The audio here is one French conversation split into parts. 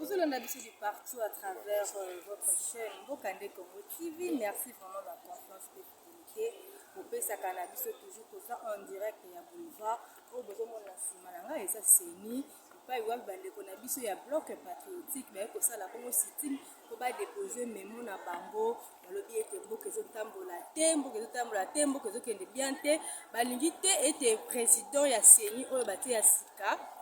Vous allez de partout à travers votre chaîne Bokande Congo TV. Merci vraiment de la confiance et de fidélité. Vous pouvez sa cannabis toujours comme ça en direct et à boulevard. Au besoin de la Simananga et ça c'est ni. Pas y avoir des cannabis il y a bloc patriotique mais que ça la Congo City pour pas déposer mémo na bango. Le bien était beau que je tambola tembo que je tambola tembo que je kende bien te. Balingite était président ya CENI au bâti ya Sika.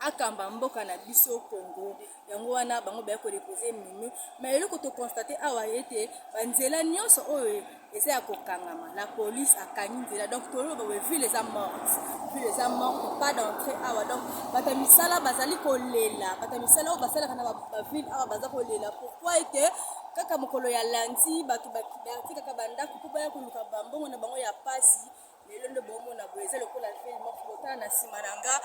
Akamba mboka na biso Congo yango wana bango ba ko déposer mimi mais le ko to constater awa ete banzela nyonso oyo eza ya kokangama la police akanyi nzela donc tolo ba vu les morts pas d'entrée awa donc bata misala bazali kolela bata misala o basala kana ba ville awa baza kolela pourquoi ete kaka mokolo ya lundi batu bakibati kaka banda kupa ya kuluka bambongo na bango ya pasi lelo ndo bomo na boyeze le kola fait mokota na Simananga.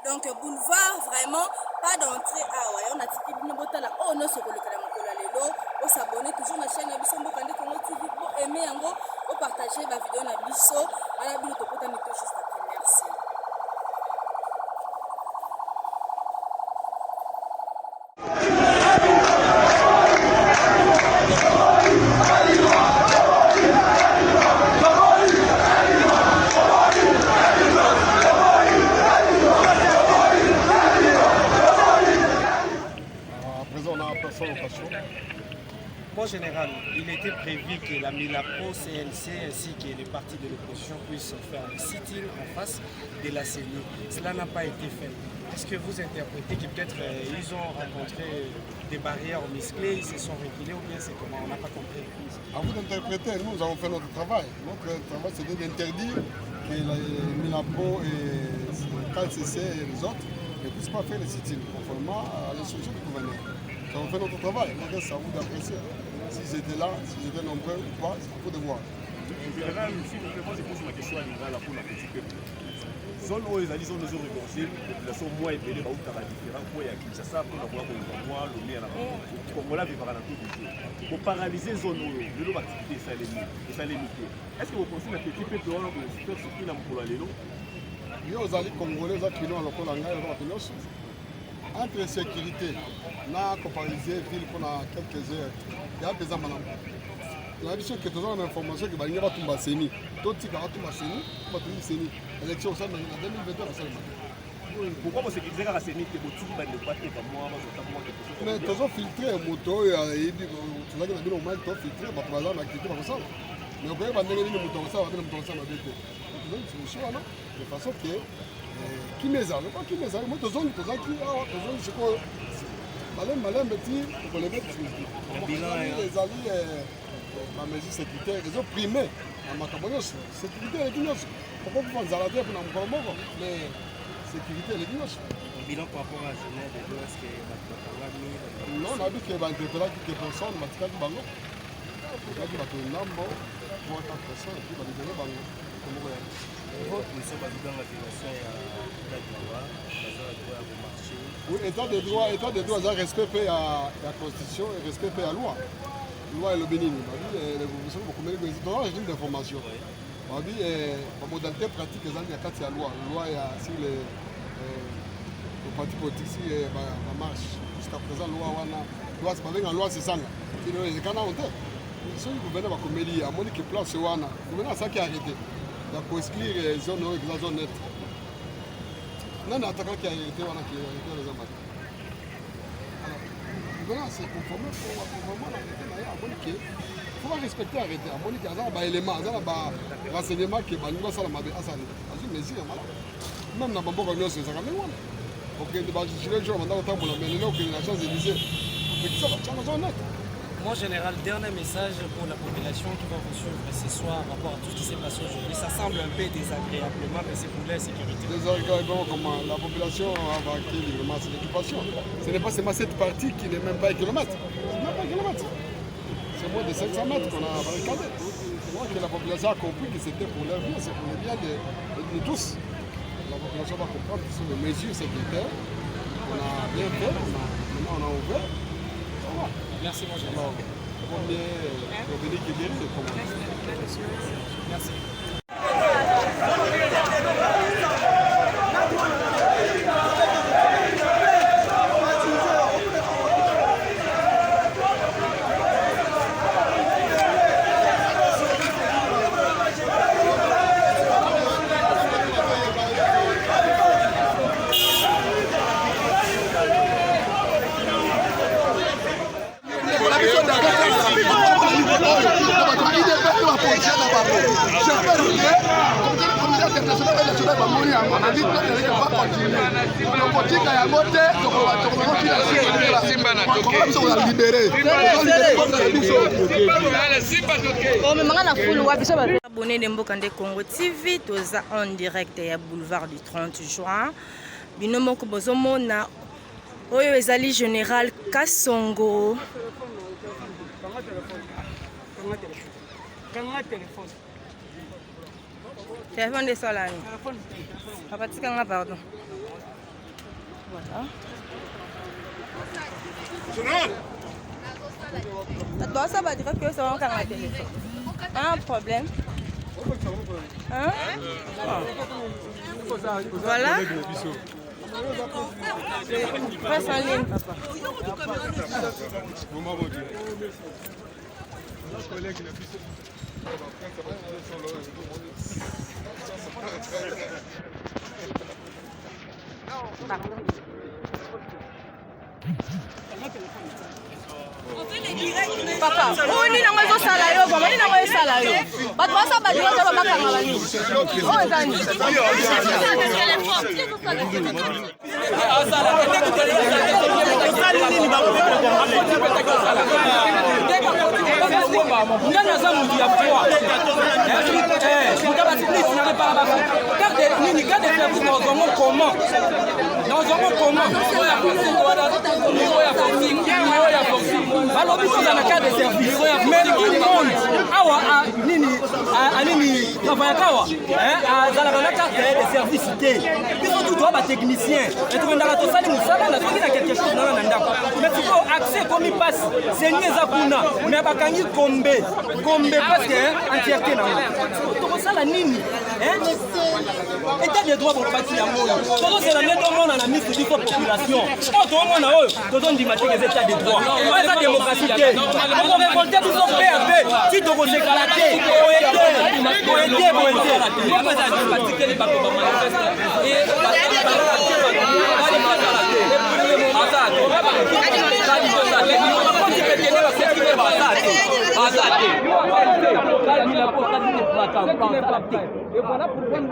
Donc boulevard vraiment pas d'entrée awa on a tiki bino botala oh no sokolo kana mokolo lelo o s'abonner toujours na chaîne ya biso Bokande Congo TV pour aimer yango o partager ba vidéo na biso ala bino tokota mito juste après merci. En général, il était prévu que la Milapro, CNC ainsi que les partis de l'opposition puissent faire un sit-in en face de la CENI. Cela n'a pas été fait. Est-ce que vous interprétez que peut-être ils ont rencontré des barrières musclées, ils se sont reculés ou bien c'est comment? On n'a pas compris. À vous d'interpréter, nous avons fait notre travail. Notre travail c'était d'interdire que la Milapro et le KCC et les autres ne puissent pas faire le sit-in conformément à l'instruction du gouverneur. Nous avons fait notre travail, donc c'est à vous d'apprécier. S'ils étaient là, s'ils étaient nombreux ou pas, c'est à vous de voir. Général, s'il vous plaît, moi je pose ma question à Lingala pour la petite peuple. Zone où ils ont des zones réversibles, la population moins épelée, où tu as différents points à Kinshasa, pour avoir le nez à la main. Comme on l'a vu par la tour du jour. Pour paralyser les zones où l'activité est limitée. Est-ce que vous pensez que la petite peuple doit faire surtout dans le Lélo? Nous, les Congolais, nous avons entre sécurité, na comparaison ville pendant quelques heures, il y a des amants. Il y a des choses qui ont une information qui va venir à tout Basseni. Tout ce qui va tout Basseni, va tout Basseni. L'élection ça dans 2021 pourquoi vous sécurisez la CENI que vous ne pouvez pas être comme moi, mais tu as filtré un moto et tu as dit au moins tu as filtré, tu as l'activité comme ça. Mais vous pouvez pas donner le moto ça, le moto ça va être. Donc c'est le choix là, de façon que qui mes armes, pas qui mes armes, moi, tu as qui, c'est quoi, malin, petit, pour les mettre, les alliés, ma mesure sécuritaire, ils ont primé, en macabonos, sécurité, les guignoches, pourquoi vous faites zalader pour nous prendre, mais sécurité, les guignoches. Bilan par rapport à Genève, est-ce que non, on a vu qu'il y a des personnes, mais tu as dit bango, tu as dit que tu as nambo, 3-4 personnes, et puis tu as dit bango, comment vous avez. Monsieur Bazouga, la violation à oui, état de droit, ça respecte la constitution et respecte la loi. La loi est le bénin. L'évolution beaucoup de régime d'information. La modalité pratique est la loi. La loi est sur les partis politiques si la marche. Jusqu'à présent, la loi c'est pas une loi c'est ça. C'est le canard en tête. Si le gouvernement va commettre à Monique place le gouvernement ça qui a arrêté. Donc pour exclure les zones la zone nette. Non, attaquant qui a arrêté, on a les amateurs. Alors, voilà, c'est conforme pour vraiment l'arrêté. Il faut respecter l'arrêté. À Monique, il y a des éléments, il y a des renseignements qui sont à mesure. Même dans le Bambo, c'est ça. Donc, il y a des gens qui ont temps pour la mener, qui ont la chance de viser. Mais qui sont dans la zone nette. En général, dernier message pour la population qui va vous suivre ce soir par rapport à tout ce qui s'est passé aujourd'hui. Ça semble un peu désagréablement, mais c'est pour la sécurité. Désagréablement, comment la population a vaincu le masse d'occupation. Ce n'est pas seulement cette partie qui n'est même pas 1 kilomètre. C'est même pas 1 kilomètre. C'est moins de 500 mètres qu'on a barricadé. C'est moi que la population a compris que c'était pour leur bien, c'est pour le bien de tous. La population va comprendre que ce sont des mesures sécuritaires. On a bien fait, maintenant on a ouvert. Merci, mon général. Combien Dominique est bien, c'est comment? Merci. Abonné de Mbokande Congo TV, toza en direct ya boulevard du 30 juin. Binomo Kobozomo na Oyo ezali Général Kasongo. Téléphone de Solani. Papa Tikanga, pardon. Voilà. Toi, ça va dire que c'est un téléphone. Un problème. Hein? Voilà. Passe en ligne, papa. Papa, on est dans le salaire, on est dans le salaire. Pas de ça, pas de ça, pas de balobi toza na cas de service mais tout le monde awa anini travaillaka awa azalaka na carte de service te biso tu doit batechnicien etokendaka tosali mosala na soki na quelque chose nana na ndako mais siko accès ekomi mpasi seni eza kuna mais bakangi kombe parce que entièreté nango tokosala nini état de droit bokobaki yango oyo tozosela nde tomona na miso biso population oyo toomona oyo tozondima teke eza état de droit oyo eza démocratie te okorevolte biso pe ya pe ti tokosekala te boyete moko ezali batikeli bato et voilà pourquoi nous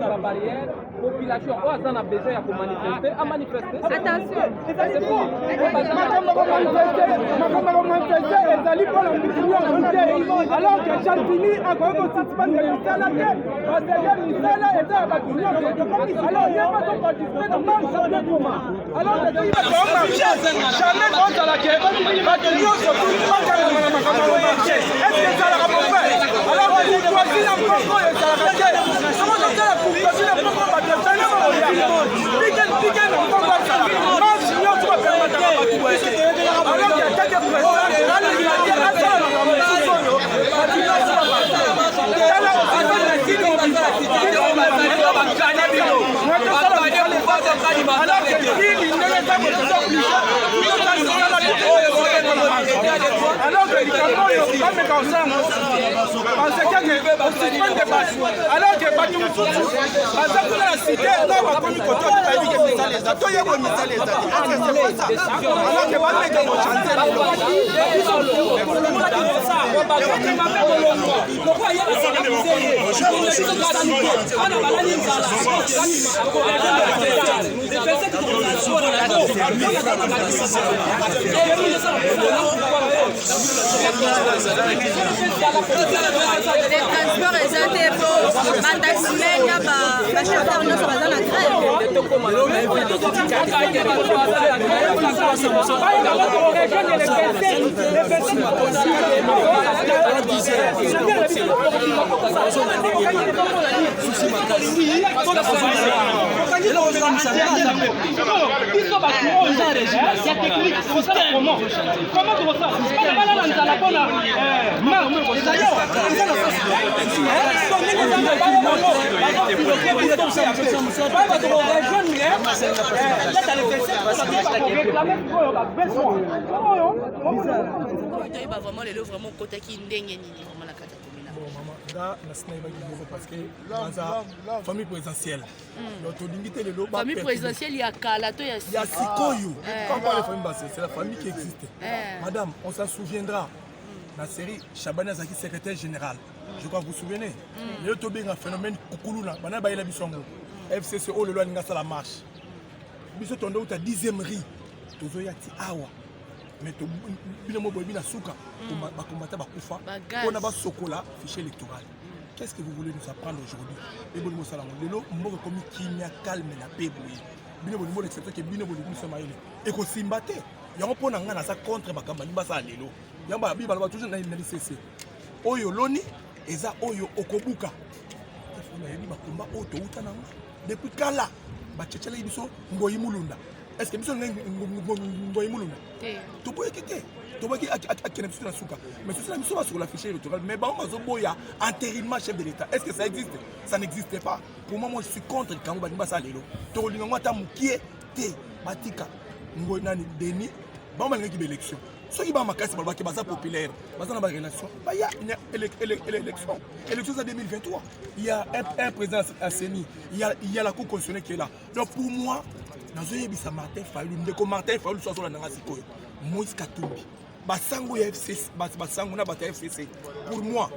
avons barrière population a besoin de manifester à manifester. Attention, alors que Chantini a alors que alors que les transports étaient beaux, ma taximène, il y a ma chauffeur, nous sommes dans la grève. Comment tu ressens? Vraiment les vraiment côté qui ndenge nini vraiment la carte communale. maman, là, parce que la famille présidentielle. Famille présidentielle, il y a Kalato, il y a Sikoyo. Quand on parle de famille basse, c'est la famille qui existe. Madame, on s'en souviendra. La série Chabana Zaki, secrétaire général. Je crois que vous vous souvenez. Le Tobé a un phénomène Koukuluna. Bana Baïla Bissongo. FCC, oh le loi Ninga la marche. Biso tondo ou ta 10e riz. Tozo yati awa. Mais to binomo boy na souka. Ba combattre ba kufa. On a ba sokola fichier électoral. Qu'est-ce que vous voulez nous apprendre aujourd'hui? Et bon mo sala lelo mboko comme kimia calme na peboyi. Binomo mo l'exception que binomo le kumisa maile. Et ko simbate. Yango pona nga na sa contre bakamba libasa lelo. Yamba bi balaba toujours na LCC. Oyo loni eza oyo okobuka. Il y a des combats auto depuis kala ba tchetchela biso ngoyi mulunda. Est-ce que biso ngoyi mulunda? To boye kete. To boye akena biso na suka. Mais c'est la biso va sur la fichier électoral mais ba mazo boya intérimaire chef de l'État. Est-ce que ça existe? Ça n'existe pas. Pour moi je suis contre quand ba ndimba salelo. To linga ngata mukie te batika ngoyi nani deni ba ma ngaki élection. Ceux qui vont makasi balba ki baza populaire, baza na ba relation. Ba ya une élection. Élection en 2023. Il y a un président à Seni, il y a la Cour constitutionnelle qui est là. Donc pour moi, dans un yebisa Martin Fayulu, ndeko Martin Fayulu soit sur la nanga sikoyo. Moïse Katumbi. Basango ya FCC, basango na bata FCC. Pour moi,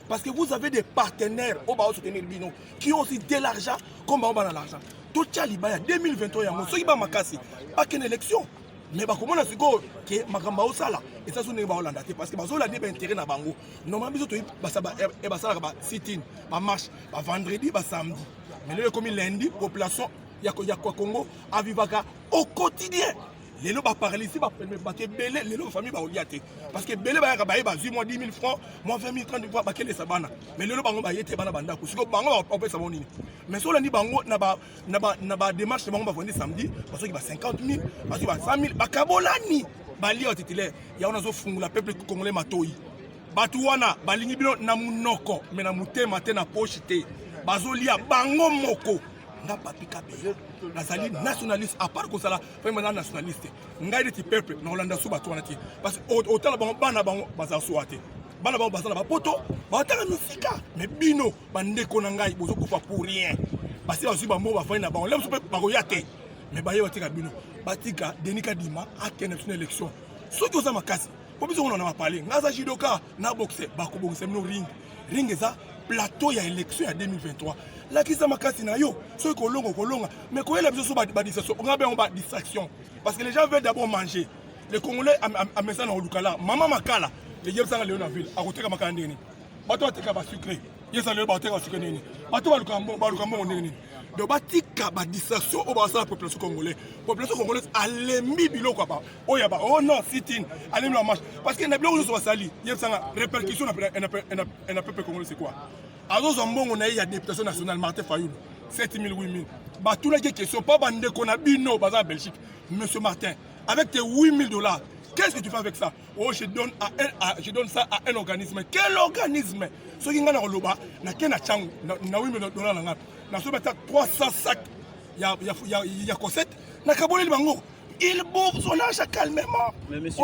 parce que vous avez des partenaires au bas soutenir Bino qui ont aussi de l'argent comme on a l'argent. Tout Tchaliba 2023 yango soki ba makasi pas qu'une élection mais ba comment na siko que makamba osala et ça sonne ba Hollande parce que bazo la ba intérêt na bango normalement biso to basaba e basala ba sit-in ba marche ba vendredi ba samedi mais le comme lundi population ya Congo a vivaka au quotidien. Les lots paralysés, les belé, les lots famille baoliate. Parce que belé ba ba 10 mois 10 000 francs, moi 20 000 30 fois ba kele sabana. Mais les lots bango ba yete bana banda ko. Siko bango ba pesa bonini. Mais so la ni bango na ba démarche bango ba vendre samedi parce que ba 50 000, parce que ba 100 000 ba kabolani. Ba li au titulaire, ya on a zo fungula peuple congolais matoi. Batu wana ba lingi bino na munoko, mais na mutema te na poche te. Bazolia bango moko. Nga papi kabe nazali nationaliste à part que ça là vraiment nationaliste nga dit peuple na Hollande sou bato wana ti parce que autant bana bango baza souate bana bango baza na ba poto ba tala musika mais bino bandeko na ngai bozo kufa pour rien parce que bazu ba mo ba fanya na bango lem soupe ba koyate mais ba yotika bino batika Denika Dima a kene une élection soki oza makasi po biso on en a parlé ngaza jidoka na boxe ba ko boxe no ring eza plateau ya élection ya 2023. La qui makasi na yo, ceux qui kolonga, mais quand il y a besoin de distraction, parce que les gens veulent d'abord manger. Les Congolais à Messa na Olukala, maman makala, les gens sont à ville, à côté de Makandeni. Bato a teka ba sucré, ils sont ba teka sucré nini. Bato ba lukambo nini. De batika ba distraction au basa la population congolaise. Population congolaise a l'emi bilo quoi pas. Oh ya ba, oh non, sit-in, allez la marche parce que na bilo zo sali, ils sont répercussion na peuple congolais c'est quoi? Alors, on a eu la députation nationale Martin Fayulu, 7 000, 8 000. Bah, tout les questions, pas bande qu'on a bino, en Belgique. Monsieur Martin, avec tes 8 000 $, qu'est-ce que tu fais avec ça? Oh, je donne ça à un organisme. Quel organisme? Ce qui est dans le bas, na 8 000 $, na 300 sacs, il y a Cosette, na Kabole Bango. Il bouffe son argent calmement. Mais monsieur,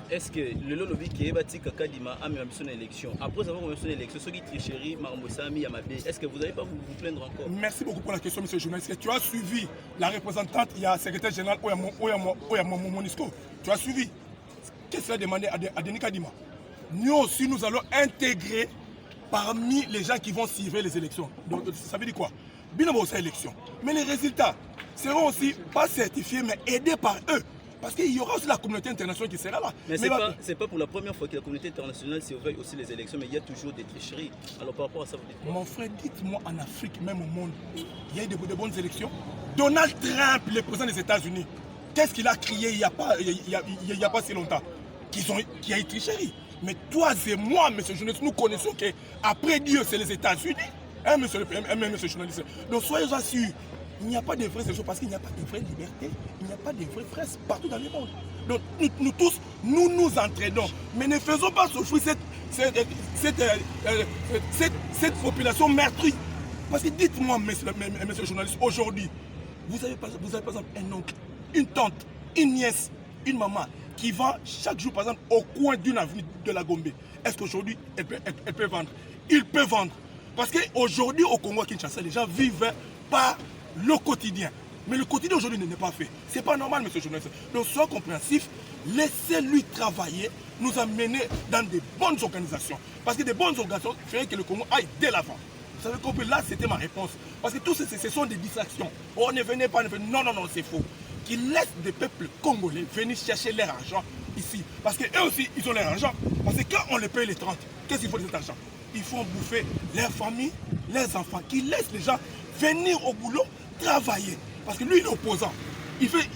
est-ce que le lobby qui est bâti Kakadima a mis son élection? Après avoir mis son élection, ceux qui tricherie, est-ce que vous n'allez pas vous plaindre encore? Merci beaucoup pour la question, monsieur le journaliste. Tu as suivi la représentante, il y a le secrétaire général Monisco. Tu as suivi. Qu'est-ce qu'il a demandé à Denika Dima? Nous aussi, nous allons intégrer parmi les gens qui vont suivre les élections. Donc, ça veut dire quoi? Bien bon, c'est élection. Mais les résultats seront aussi pas certifiés, mais aidés par eux. Parce qu'il y aura aussi la communauté internationale qui sera là. Mais c'est pas pour la première fois que la communauté internationale surveille aussi les élections, mais il y a toujours des tricheries. Alors par rapport à ça, vous dites quoi? Mon frère, dites-moi en Afrique, même au monde, il y a eu de bonnes élections. Donald Trump, le président des États-Unis, qu'est-ce qu'il a crié il n'y a pas si longtemps? Qu'il y a eu tricherie. Mais toi et moi, monsieur le journaliste, nous connaissons qu'après Dieu, c'est les États-Unis. Monsieur le journaliste. Donc soyez assurés. Il n'y a pas de vraies élections parce qu'il n'y a pas de vraie liberté, il n'y a pas de vraies fraises partout dans le monde. Donc nous tous, nous nous entraînons. Mais ne faisons pas souffrir cette population meurtrie. Parce que dites-moi, monsieur le journaliste, aujourd'hui, vous avez par exemple un oncle, une tante, une nièce, une maman qui vend chaque jour, par exemple, au coin d'une avenue de la Gombe, est-ce qu'aujourd'hui, elle peut vendre? Il peut vendre. Parce qu'aujourd'hui, au Congo, à Kinshasa, les gens vivent par le quotidien. Mais le quotidien aujourd'hui n'est pas fait. Ce n'est pas normal, monsieur le journaliste. Donc, soyez compréhensif, laissez-lui travailler, nous amener dans des bonnes organisations. Parce que des bonnes organisations feraient que le Congo aille dès l'avant. Vous savez compris, là, c'était ma réponse. Parce que tout ce sont des distractions. Oh, ne venez pas, ne venez. Non, c'est faux. Qu'ils laissent des peuples congolais venir chercher leur argent ici. Parce qu'eux aussi, ils ont leur argent. Parce que quand on les paye les 30, qu'est-ce qu'il faut de cet argent? Ils font bouffer leurs familles, leurs enfants. Qu'ils laissent les gens venir au boulot, travailler. Parce que lui, il est opposant. Il fait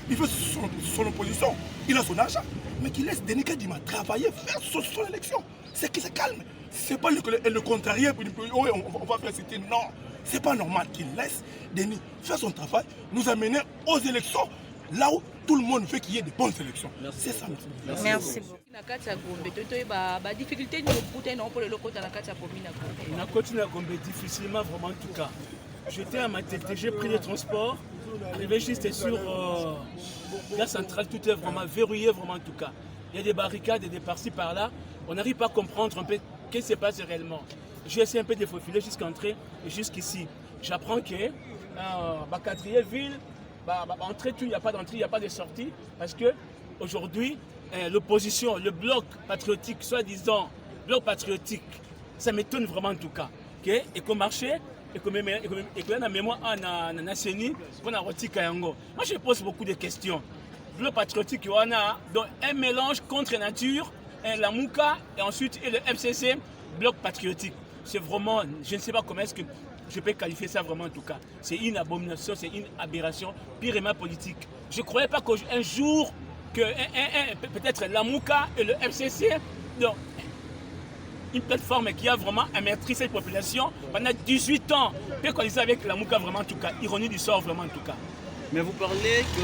son opposition. Il a son argent. Mais qu'il laisse Denis Kadima travailler, faire son élection. C'est qu'il se calme. C'est pas le contrarier, oh, on va faire citer. Non, c'est pas normal qu'il laisse Denis faire son travail, nous amener aux élections, là où tout le monde veut qu'il y ait de bonnes élections. C'est ça. Merci beaucoup. Difficilement, vraiment, en tout cas. J'étais à Matete, j'ai pris les transports, arrivé juste sur la centrale, tout est vraiment verrouillé, vraiment, en tout cas. Il y a des barricades et des par-ci, par-là. On n'arrive pas à comprendre un peu ce qui se passe réellement. J'ai essayé un peu de faufiler jusqu'entrer et jusqu'ici. J'apprends que la quatrième ville, entrée, il n'y a pas d'entrée, il n'y a pas de sortie, parce que aujourd'hui, l'opposition, le bloc patriotique, soi-disant bloc patriotique, ça m'étonne vraiment en tout cas. Et qu'on marchait, et qu'on a la mémoire en Aseni, qu'on a roti Kayango. Moi, je pose beaucoup de questions. Bloc patriotique, on a donc un mélange contre nature, la Mouka et ensuite le FCC, bloc patriotique. C'est vraiment, je ne sais pas comment est-ce que je peux qualifier ça vraiment en tout cas. C'est une abomination, c'est une aberration purement politique. Je ne croyais pas qu'un jour, que peut-être la Mouka et le FCC, donc, une plateforme qui a vraiment amerti cette population pendant 18 ans, peut coaliser avec la Mouka vraiment en tout cas. Ironie du sort vraiment en tout cas. Mais vous parlez que,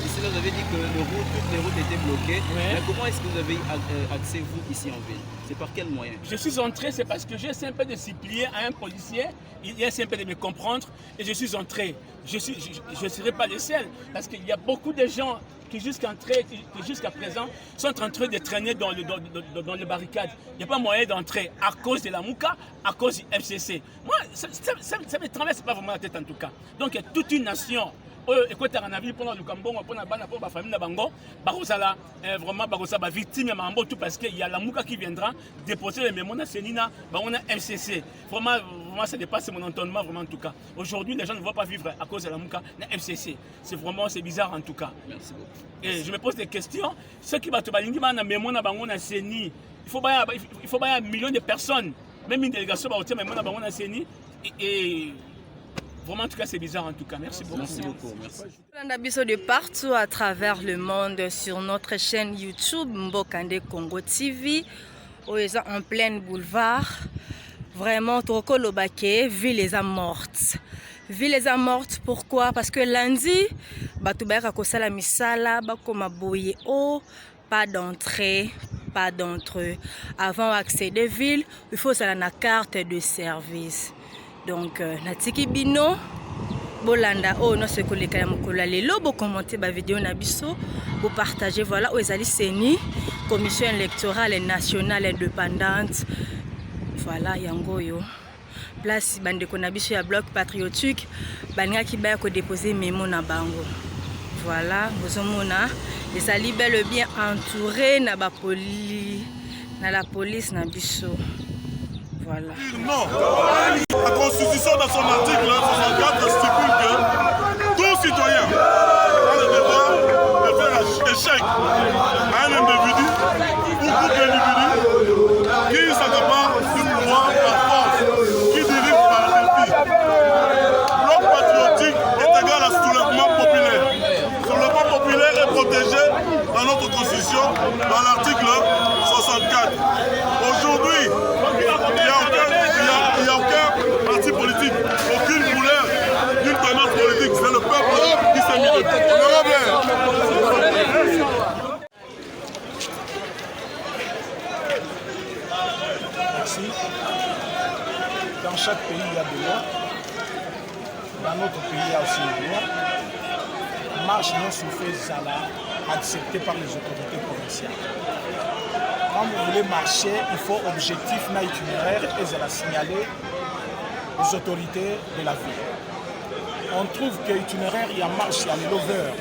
ici vous avez dit que toutes les routes étaient bloquées. Ouais. Mais comment est-ce que vous avez accès, vous, ici en ville? C'est par quel moyen? Je suis entré, c'est parce que j'ai essayé un peu de s'y plier à un policier. Il a essayé un peu de me comprendre et je suis entré. Je ne serai pas le seul parce qu'il y a beaucoup de gens qui jusqu'à présent sont en train de traîner dans les barricades. Il n'y a pas moyen d'entrer à cause de la Mouka, à cause du FCC. Moi, ça ne me traverse pas vraiment la tête en tout cas. Donc il y a toute une nation. Écoutez, on a vu pendant le Cambon, pour la famille de Bango, Barosala, vraiment Barosala, victime de Mambo, tout parce qu'il y a la Mouka qui viendra déposer les mémoires de Sénina, on a FCC. Vraiment, ça dépasse mon entendement, vraiment en tout cas. Aujourd'hui, les gens ne vont pas vivre à cause de la Mouka, la FCC. C'est bizarre en tout cas. Merci beaucoup. Et je me pose des questions. Ceux qui battent la mémoire de Bango, il faut un million de personnes, même une délégation qui battent la mémoire de Bango, et vraiment, en tout cas, c'est bizarre en tout cas. Merci beaucoup. Merci beaucoup. Merci. On a besoin de partout à travers le monde sur notre chaîne YouTube Mbokande Congo TV. En plein boulevard. Vraiment, Toko Lobake, ville les a mortes. Ville les a mortes, pourquoi? Parce que lundi, Batoubaïra Kosala Misala, Bakoma Boye O, pas d'entrée, pas d'entrée. Avant d'accéder à la ville, il faut ça la carte de service. Donc, natiki bino bolanda oh non c'est que les kalamukola lelo bo commenter ba vidéo na biso bo partager voilà ezali seni commission électorale nationale indépendante voilà yango yo place bandeko na biso ya bloc patriotique baningaki baya ko déposer mémo na bango voilà bozomona ezali bel et bien entouré na ba la police na biso. Voilà. Non, la Constitution dans son article 64 stipule que tout citoyen a le devoir de faire échec à un individu ou groupe d'individus qui s'accapare du pouvoir par force, qui dirige par dépit. Bloc patriotique est égal à soulèvement populaire. Le soulèvement populaire est protégé dans notre Constitution, dans l'article 64. Aujourd'hui, il n'y a aucun parti politique, aucune couleur d'une tendance politique. C'est le peuple qui s'est mis de tête. Merci. Dans chaque pays, il y a des lois. Dans notre pays, il y a aussi des lois. Marche non souffrée, ça là. accepté par les autorités provinciales. Quand vous voulez marcher, il faut objectif na itinéraire et je l'ai signalé aux autorités de la ville. On trouve que l'itinéraire, il y a marche, il y a le lover.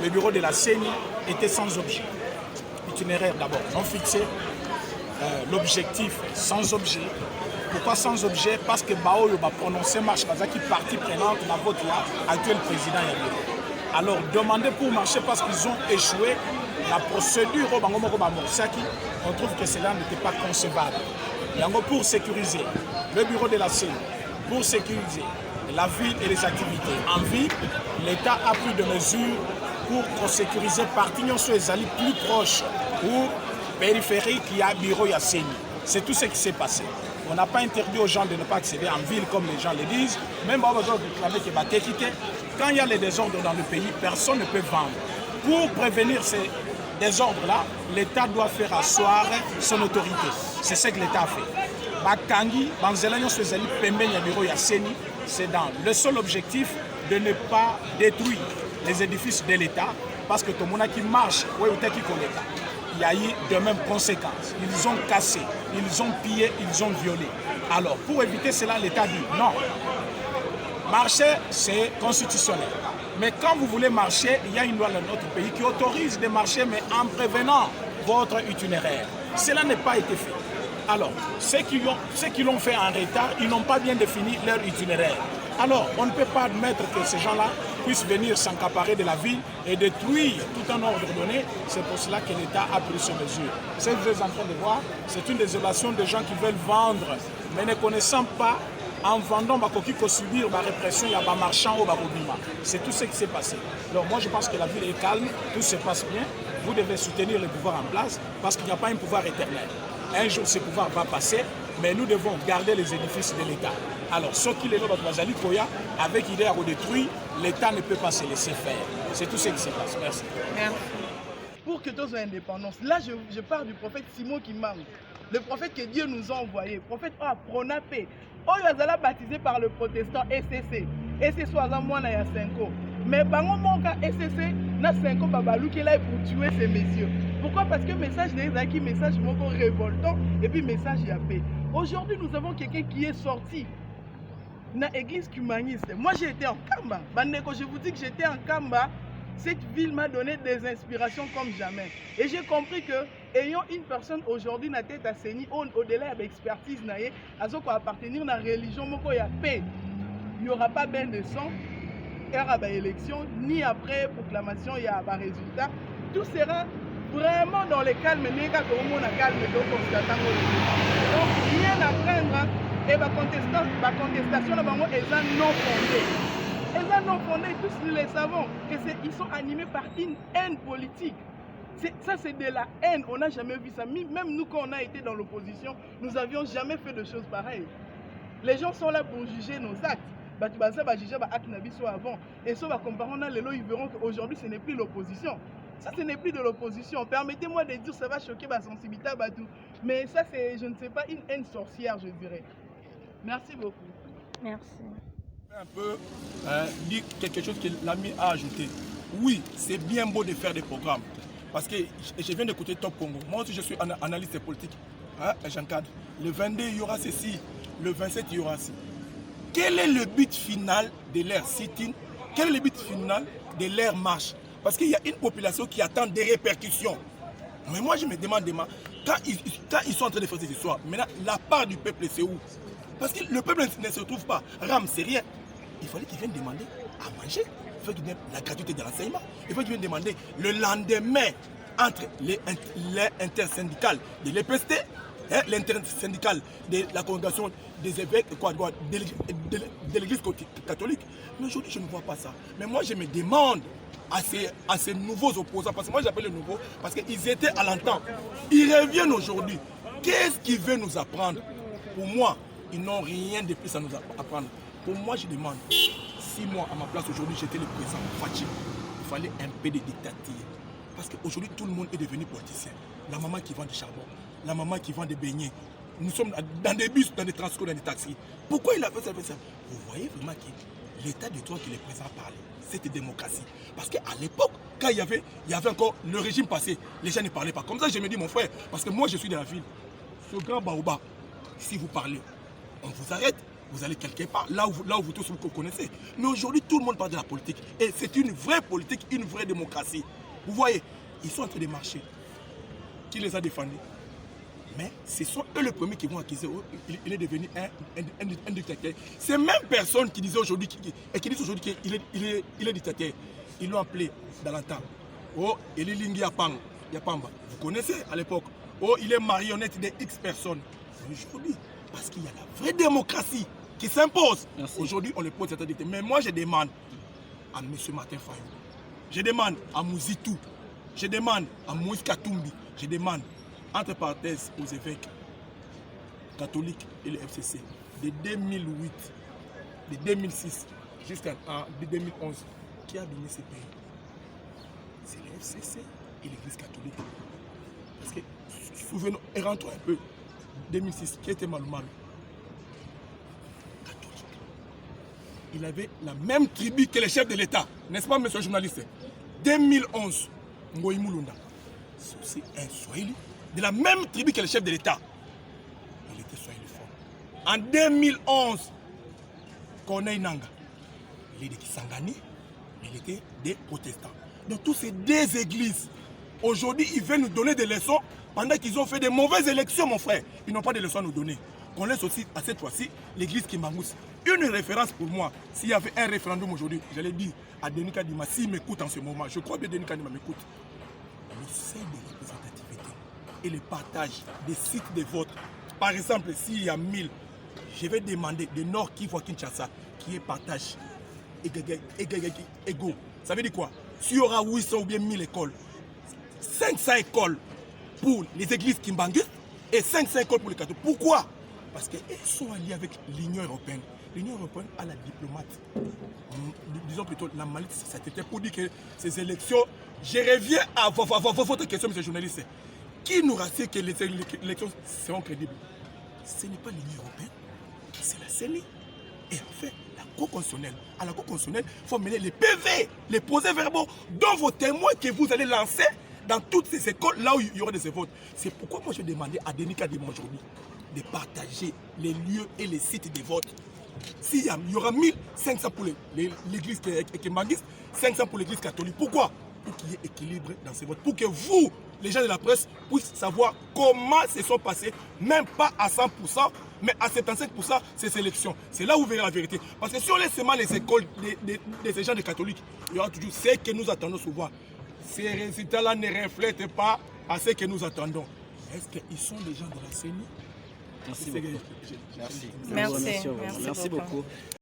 Le bureau de la CENI était sans objet. L'itinéraire d'abord non fixé, l'objectif sans objet. Pourquoi sans objet? Parce que Baoyo va prononcer marche qui partie prenante dans votre actuel président Yabiro. Alors demander pour marcher parce qu'ils ont échoué, la procédure on trouve que cela n'était pas concevable. Pour sécuriser le bureau de la CENI, pour sécuriser la ville et les activités en ville, l'État a pris des mesures pour sécuriser partie plus proche ou périphérique, il y a bureau, il y a CENI. C'est tout ce qui s'est passé. On n'a pas interdit aux gens de ne pas accéder en ville comme les gens le disent. Même quand il y a les désordres dans le pays, personne ne peut vendre. Pour prévenir ces désordres-là, l'État doit faire asseoir son autorité. C'est ce que l'État a fait. C'est dans le seul objectif de ne pas détruire les édifices de l'État parce que tout le monde qui marche, il y a eu de mêmes conséquences. Ils ont cassé, ils ont pillé, ils ont violé. Alors, pour éviter cela, l'État dit non. Marcher, c'est constitutionnel. Mais quand vous voulez marcher, il y a une loi dans notre pays qui autorise de marcher, mais en prévenant votre itinéraire. Cela n'a pas été fait. Alors, ceux qui l'ont fait en retard, ils n'ont pas bien défini leur itinéraire. Alors, on ne peut pas admettre que ces gens-là puissent venir s'accaparer de la ville et détruire tout un ordre donné. C'est pour cela que l'État a pris ces mesures. Ce que vous êtes en train de voir, c'est une désolation de gens qui veulent vendre, mais ne connaissant pas, en vendant, il subir la répression, il y a des marchands au Barobima. C'est tout ce qui s'est passé. Donc moi, je pense que la ville est calme, tout se passe bien. Vous devez soutenir le pouvoir en place parce qu'il n'y a pas un pouvoir éternel. Un jour, ce pouvoir va passer, mais nous devons garder les édifices de l'État. Alors, ceux qui les ont avec l'idée à redétruire, l'État ne peut pas se laisser faire. C'est tout ce qui se passe. Merci. Merci. Pour que tous soient indépendants, là, je parle du prophète Simon qui manque. Le prophète que Dieu nous a envoyé. Le prophète Pronapé. Il a baptisé par le protestant SCC. SCC soit moi, il y a 5 ans. Mais bango monka SCC na 5 ans babalou qui est là pour tuer ces messieurs. Pourquoi? Parce que le message n'est qui message révoltant et puis message y a paix. Aujourd'hui, nous avons quelqu'un qui est sorti dans l'église humaniste. Moi, j'ai été en Kamba. Je vous dis que j'étais en Kamba. Cette ville m'a donné des inspirations comme jamais. Et j'ai compris que, ayant une personne aujourd'hui dans la tête à CENI, au-delà de l'expertise, à ce qu'on appartenir à la religion, il y a paix. Il n'y aura pas bain de sang, il y aura pas d'élection, ni après proclamation, il y a pas résultat. Tout sera vraiment dans le calme, mais quand on a calme, donc rien à craindre. Et la contestation est non fondée. Elles sont non fondées, tous nous les savons, qu'ils sont animés par une haine politique. Ça, c'est de la haine, on n'a jamais vu ça. Même nous, quand on a été dans l'opposition, nous n'avions jamais fait de choses pareilles. Les gens sont là pour juger nos actes. Avant. Et ça, ils verront qu'aujourd'hui, ce n'est plus l'opposition. Ça, ce n'est plus de l'opposition. Permettez-moi de dire, ça va choquer ma sensibilité. Mais ça, c'est, je ne sais pas, une haine sorcière, je dirais. Merci beaucoup. Merci. Un peu dire quelque chose que l'ami a ajouté. Oui, c'est bien beau de faire des programmes. Parce que je viens d'écouter Top Congo. Moi aussi, je suis analyste politique. J'encadre. Le 22, il y aura ceci. Le 27, il y aura ceci. Quel est le but final de leur sit-in? Quel est le but final de leur marche? Parce qu'il y a une population qui attend des répercussions. Mais moi, je me demande, quand ils sont en train de faire ces histoires, maintenant, la part du peuple, c'est où? Parce que le peuple ne se trouve pas. Ram, c'est rien. Il fallait qu'ils viennent demander à manger. Il fallait qu'ils viennent la gratuité de l'enseignement. Il fallait qu'ils viennent demander le lendemain entre les intersyndicales de l'EPST, l'intersyndicale de la congrégation des évêques de l'église catholique. Mais aujourd'hui, je ne vois pas ça. Mais moi, je me demande à ces nouveaux opposants, parce que moi, j'appelle les nouveaux, parce qu'ils étaient à l'entente. Ils reviennent aujourd'hui. Qu'est-ce qu'ils veulent nous apprendre? Pour moi, ils n'ont rien de plus à nous apprendre. Pour moi, je demande, si moi, à ma place aujourd'hui, j'étais le président Fatim, il fallait un peu de dictature. Parce qu'aujourd'hui, tout le monde est devenu politicien. La maman qui vend du charbon, la maman qui vend des beignets. Nous sommes dans des bus, dans des transports, dans des taxis. Pourquoi il a fait ça? Vous voyez vraiment que l'état de droit que le président parlait, cette démocratie. Parce qu'à l'époque, quand il y avait encore le régime passé, les gens ne parlaient pas. Comme ça, je me dis, mon frère, parce que moi, je suis de la ville. Ce grand baobab, si vous parlez, on vous arrête, vous allez quelque part, là où vous tous vous connaissez. Mais aujourd'hui, tout le monde parle de la politique. Et c'est une vraie politique, une vraie démocratie. Vous voyez, ils sont en train de marcher. Qui les a défendus? Mais ce sont eux les premiers qui vont accuser. Il est devenu un dictateur. Ces mêmes personnes qui disaient aujourd'hui qu'il est dictateur, ils l'ont appelé dans le temps. Oh, il est Lingi Yapamba. Vous connaissez à l'époque. Oh, il est marionnette de X personnes. Aujourd'hui, parce qu'il y a la vraie démocratie qui s'impose. Aujourd'hui, on le pose cette dictature. Mais moi, je demande à M. Martin Fayou, je demande à Mouzitou, je demande à Moïse Katumbi, je demande entre parenthèses aux évêques catholiques et le FCC de 2008, de 2006 jusqu'à 2011, qui a donné ces pays? C'est le FCC et l'Église catholique. Parce que, souvenons, et rentrons un peu, 2006, qui était Malumalo? Catholique. Il avait la même tribu que les chefs de l'État, n'est-ce pas, monsieur le journaliste? 2011, Ngoï Moulunda, c'est aussi un Swahili, de la même tribu que le chef de l'État. Il était Swahili fort. En 2011, Corneille Nanga, il est de Kisangani, mais il était des protestants. Donc tous ces deux églises, aujourd'hui, ils veulent nous donner des leçons pendant qu'ils ont fait de mauvaises élections, mon frère. Ils n'ont pas de leçons à nous donner. Qu'on laisse aussi, à cette fois-ci, l'église Kimbangous. Une référence pour moi, s'il y avait un référendum aujourd'hui, j'allais dire à Denis Kadima, s'il m'écoute en ce moment, je crois que Denis Kadima m'écoute, le seuil de représentativité et le partage des sites de vote. Par exemple, s'il y a 1000, je vais demander de Nord Kivu à Kinshasa, qui est partage égaux. Ça veut dire quoi? S'il y aura 800 ou bien 1000 écoles, 500 écoles pour les églises Kimbangus et 500 écoles pour les catholiques. Pourquoi? Parce qu'elles sont alliées avec l'Union européenne. L'Union européenne a la diplomate. Disons plutôt la malice, ça était pour dire que ces élections, je reviens à votre question, monsieur le journaliste. Qui nous rassure que les élections seront crédibles? Ce n'est pas l'Union européenne, c'est la CENI. Et en fait, la Cour constitutionnelle. À la Cour constitutionnelle, il faut mener les PV, les procès-verbaux, dont vos témoins que vous allez lancer dans toutes ces écoles, là où il y aura des votes. C'est pourquoi moi je demandais à Denis Kadima aujourd'hui de partager les lieux et les sites de vote. S'il y aura 1500 pour l'église Kimbanguiste, 500 pour l'église catholique. Pourquoi? Pour qu'il y ait équilibre dans ces votes. Pour que vous, les gens de la presse, puissent savoir comment se sont passées, même pas à 100%, mais à 75% ces élections. C'est là où vous verrez la vérité. Parce que si on laisse seulement les écoles des gens des catholiques, il y aura toujours ce que nous attendons souvent. Ces résultats-là ne reflètent pas à ce que nous attendons. Est-ce qu'ils sont des gens de la CENI? Merci beaucoup. Merci beaucoup.